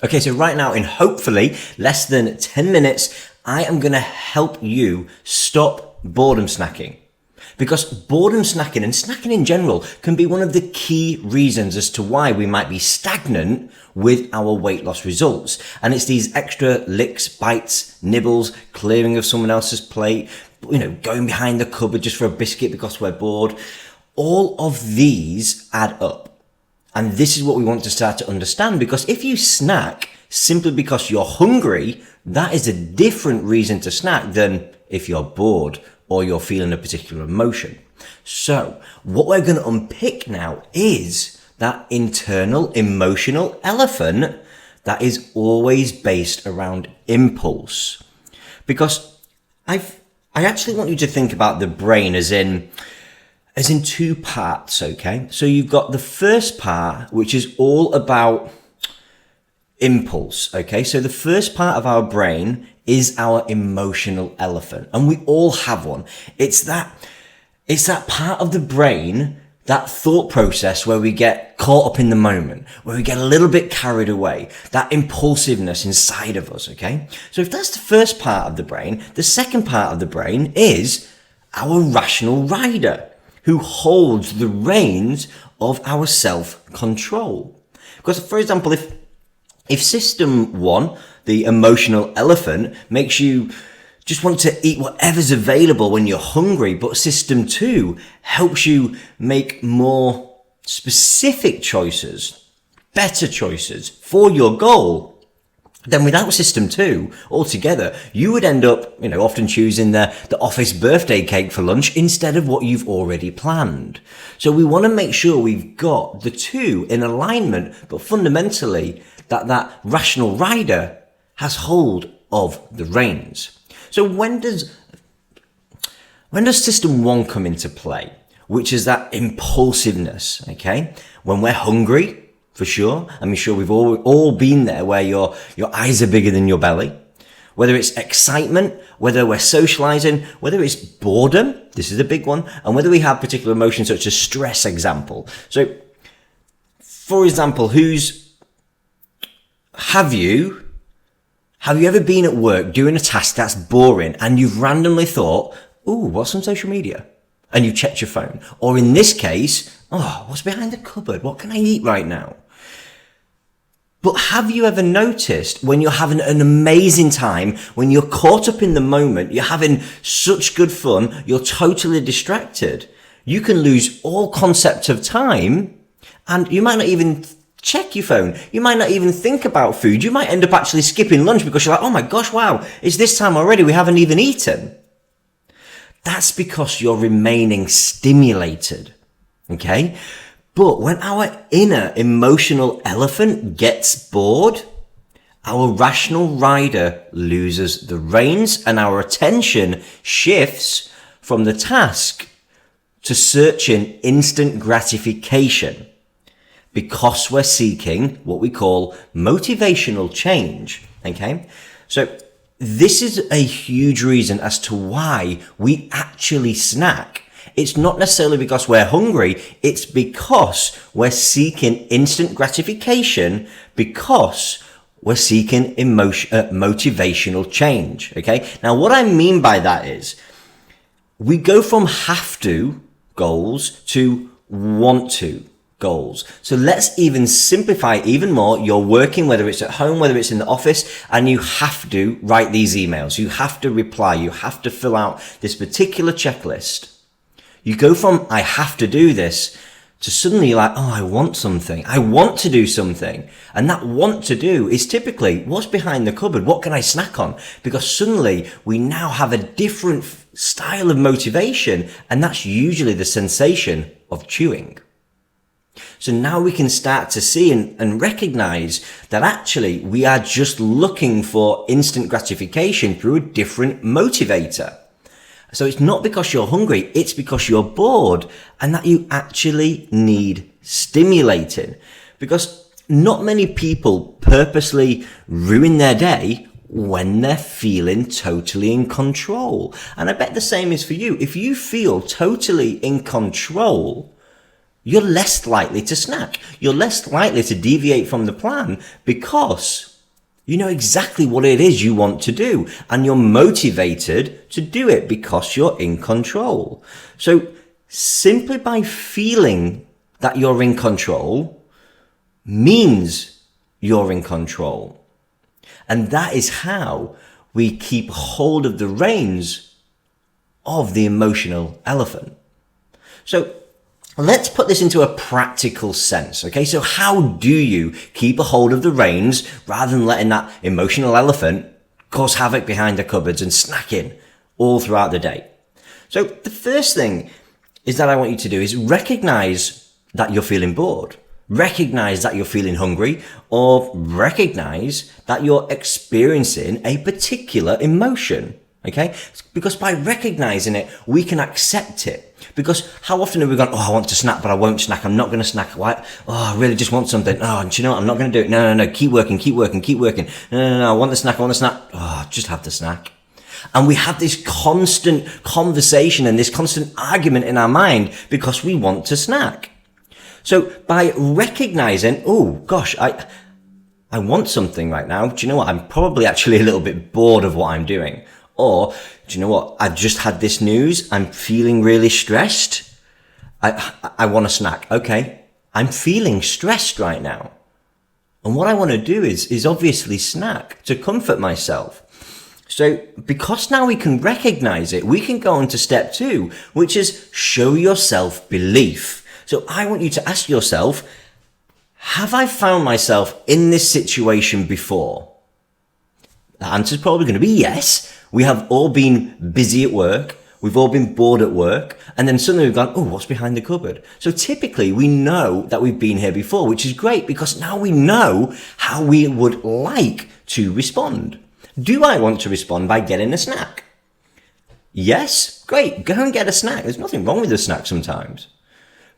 Okay, so right now, in hopefully less than 10 minutes, I am going to help you stop boredom snacking. Because boredom snacking and snacking in general can be one of the key reasons as to why we might be stagnant with our weight loss results. And it's these extra licks, bites, nibbles, clearing of someone else's plate, going behind the cupboard just for a biscuit because we're bored. All of these add up. And this is what we want to start to understand, because if you snack simply because you're hungry, that is a different reason to snack than if you're bored or you're feeling a particular emotion. So what we're going to unpick now is that internal emotional elephant that is always based around impulse. Because I actually want you to think about the brain as in two parts, okay? So you've got the first part, which is all about impulse, okay? So the first part of our brain is our emotional elephant, and we all have one. It's that part of the brain, that thought process where we get caught up in the moment, where we get a little bit carried away, that impulsiveness inside of us, okay? So if that's the first part of the brain, the second part of the brain is our rational rider, who holds the reins of our self-control. Because, for example, if system 1, the emotional elephant, makes you just want to eat whatever's available when you're hungry, but system 2 helps you make more specific choices, better choices for your goal, then without system 2 altogether, you would end up, often choosing the office birthday cake for lunch instead of what you've already planned. So we want to make sure we've got the two in alignment, but fundamentally that rational rider has hold of the reins. So when does system 1 come into play? Which is that impulsiveness, okay? When we're hungry, for sure. I'm sure we've all been there, where your eyes are bigger than your belly. Whether it's excitement, whether we're socializing, whether it's boredom, this is a big one, and whether we have particular emotions such as stress, example. So, for example, have you ever been at work doing a task that's boring and you've randomly thought, ooh, what's on social media? And you checked your phone. Or in this case, what's behind the cupboard? What can I eat right now? But have you ever noticed when you're having an amazing time, when you're caught up in the moment, you're having such good fun, you're totally distracted, you can lose all concept of time, and you might not even check your phone. You might not even think about food. You might end up actually skipping lunch because you're like, oh my gosh, wow, it's this time already. We haven't even eaten. That's because you're remaining stimulated. Okay? But when our inner emotional elephant gets bored, our rational rider loses the reins and our attention shifts from the task to searching instant gratification, because we're seeking what we call motivational change. Okay? So this is a huge reason as to why we actually snack. It's not necessarily because we're hungry, it's because we're seeking instant gratification, because we're seeking motivational change. Okay? Now, what I mean by that is we go from have to goals to want to goals. So let's even simplify it even more. You're working, whether it's at home, whether it's in the office, and you have to write these emails. You have to reply. You have to fill out this particular checklist. You go from I have to do this to suddenly you're like, oh, I want something. I want to do something. And that want to do is typically what's behind the cupboard. What can I snack on? Because suddenly we now have a different style of motivation, and that's usually the sensation of chewing. So now we can start to see and recognize that actually we are just looking for instant gratification through a different motivator. So it's not because you're hungry, it's because you're bored and that you actually need stimulating. Because not many people purposely ruin their day when they're feeling totally in control. And I bet the same is for you. If you feel totally in control, you're less likely to snack. You're less likely to deviate from the plan because You know exactly what it is you want to do, and you're motivated to do it because you're in control. So simply by feeling that you're in control means you're in control. And that is how we keep hold of the reins of the emotional elephant. So let's put this into a practical sense, okay? So how do you keep a hold of the reins rather than letting that emotional elephant cause havoc behind the cupboards and snacking all throughout the day? So the first thing is that I want you to do is recognize that you're feeling bored. Recognize that you're feeling hungry, or recognize that you're experiencing a particular emotion. Okay? Because by recognizing it, we can accept it. Because how often have we gone, oh, I want to snack, but I won't snack. I'm not going to snack. Why? Oh, I really just want something. Oh, do you know what? I'm not going to do it. No. Keep working. No. I want the snack. Oh, just have the snack. And we have this constant conversation and this constant argument in our mind because we want to snack. So by recognizing, oh gosh, I want something right now. Do you know what? I'm probably actually a little bit bored of what I'm doing. Or, do you know what? I've just had this news. I'm feeling really stressed. I want a snack. Okay. I'm feeling stressed right now. And what I want to do is obviously snack to comfort myself. So because now we can recognize it, we can go on to step 2, which is show yourself belief. So I want you to ask yourself, have I found myself in this situation before? The answer is probably going to be yes. We have all been busy at work. We've all been bored at work. And then suddenly we've gone, oh, what's behind the cupboard? So typically we know that we've been here before, which is great because now we know how we would like to respond. Do I want to respond by getting a snack? Yes, great. Go and get a snack. There's nothing wrong with a snack sometimes.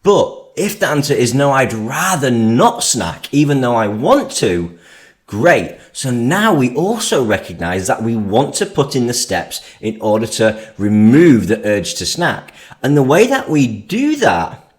But if the answer is no, I'd rather not snack, even though I want to, great. So now we also recognize that we want to put in the steps in order to remove the urge to snack. And the way that we do that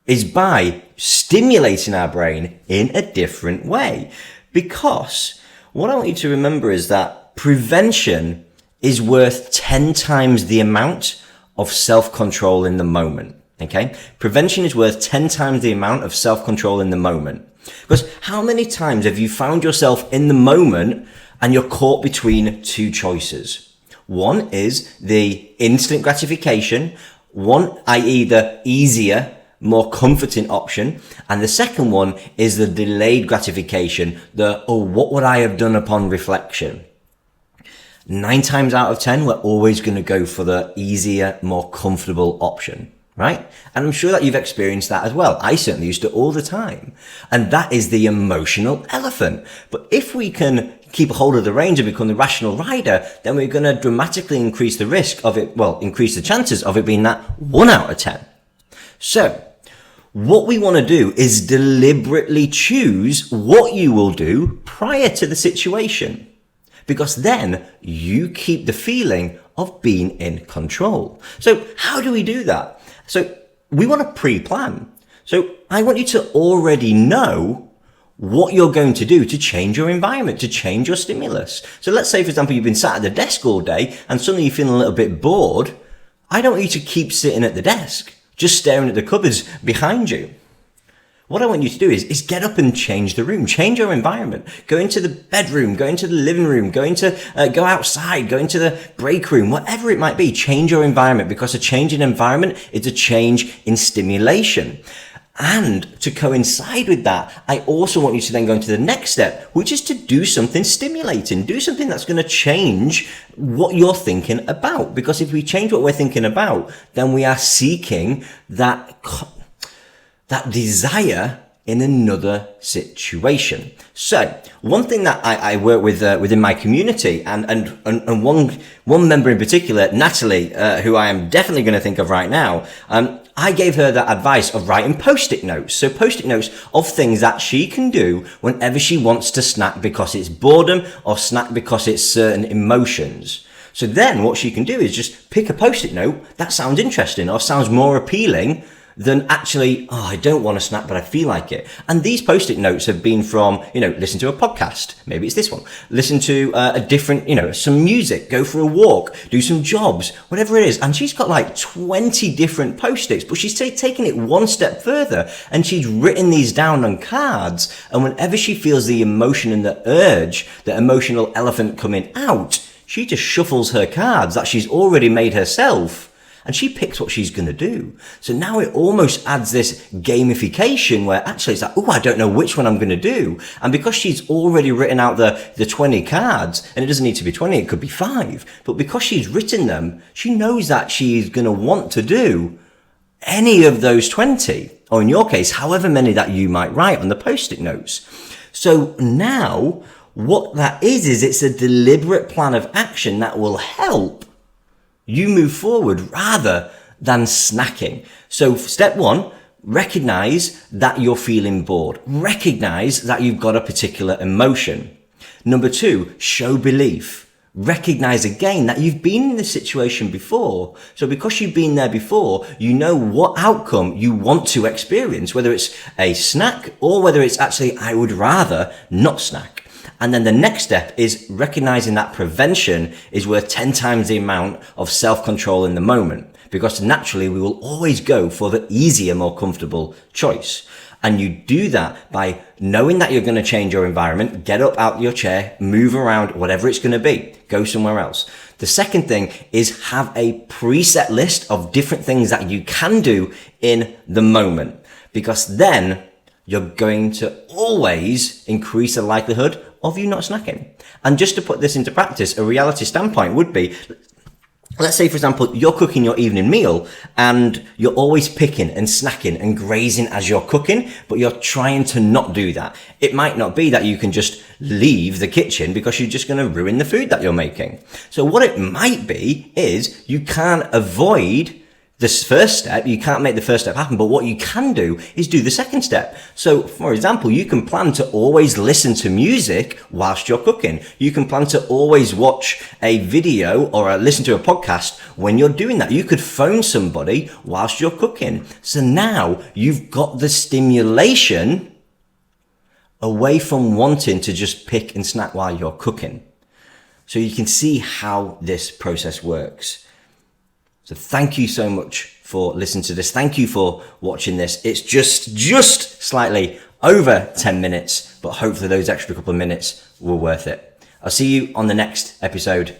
is by stimulating our brain in a different way. Because what I want you to remember is that prevention is worth 10 times the amount of self-control in the moment. Okay? Prevention is worth 10 times the amount of self-control in the moment. Because how many times have you found yourself in the moment and you're caught between two choices? One is the instant gratification, i.e. the easier, more comforting option. And the second one is the delayed gratification, what would I have done upon reflection? 9 times out of 10, we're always going to go for the easier, more comfortable option. Right? And I'm sure that you've experienced that as well. I certainly used to all the time. And that is the emotional elephant. But if we can keep a hold of the reins and become the rational rider, then we're going to dramatically increase the risk of it, increase the chances of it being that 1 out of 10. So what we want to do is deliberately choose what you will do prior to the situation. Because then you keep the feeling of being in control. So how do we do that? So we want to pre-plan. So I want you to already know what you're going to do to change your environment, to change your stimulus. So let's say, for example, you've been sat at the desk all day and suddenly you're feeling a little bit bored. I don't want you to keep sitting at the desk, just staring at the cupboards behind you. What I want you to do is get up and change the room, change your environment. Go into the bedroom, go into the living room, go outside, go into the break room, whatever it might be. Change your environment, because a change in environment is a change in stimulation. And to coincide with that, I also want you to then go into the next step, which is to do something stimulating, do something that's going to change what you're thinking about. Because if we change what we're thinking about, then we are seeking that desire in another situation. So one thing that I work with within my community, and one member in particular, Natalie, who I am definitely going to think of right now, I gave her the advice of writing post-it notes. So post-it notes of things that she can do whenever she wants to snack because it's boredom or snack because it's certain emotions. So then what she can do is just pick a post-it note that sounds interesting or sounds more appealing than actually, oh, I don't want to snack, but I feel like it. And these post-it notes have been from, listen to a podcast. Maybe it's this one. Listen to a different, some music, go for a walk, do some jobs, whatever it is. And she's got like 20 different post-its, but she's taken it one step further and she's written these down on cards. And whenever she feels the emotion and the urge, the emotional elephant coming out, she just shuffles her cards that she's already made herself. And she picks what she's going to do. So now it almost adds this gamification where actually it's like, oh, I don't know which one I'm going to do. And because she's already written out the 20 cards, and it doesn't need to be 20, it could be 5. But because she's written them, she knows that she's going to want to do any of those 20. Or in your case, however many that you might write on the post-it notes. So now what that is it's a deliberate plan of action that will help you move forward rather than snacking. So step 1, recognize that you're feeling bored. Recognize that you've got a particular emotion. Number 2, show belief. Recognize again that you've been in this situation before. So because you've been there before, you know what outcome you want to experience, whether it's a snack or whether it's actually, I would rather not snack. And then the next step is recognizing that prevention is worth 10 times the amount of self-control in the moment, because naturally we will always go for the easier, more comfortable choice. And you do that by knowing that you're going to change your environment, get up out of your chair, move around, whatever it's going to be, go somewhere else. The second thing is have a preset list of different things that you can do in the moment, because then you're going to always increase the likelihood of you not snacking. And just to put this into practice, a reality standpoint would be, let's say, for example, you're cooking your evening meal and you're always picking and snacking and grazing as you're cooking, but you're trying to not do that. It might not be that you can just leave the kitchen because you're just going to ruin the food that you're making. So what it might be is you can't avoid this first step, you can't make the first step happen, but what you can do is do the second step. So, for example, you can plan to always listen to music whilst you're cooking. You can plan to always watch a video or listen to a podcast when you're doing that. You could phone somebody whilst you're cooking. So now you've got the stimulation away from wanting to just pick and snack while you're cooking. So you can see how this process works. So thank you so much for listening to this. Thank you for watching this. It's just slightly over 10 minutes, but hopefully those extra couple of minutes were worth it. I'll see you on the next episode.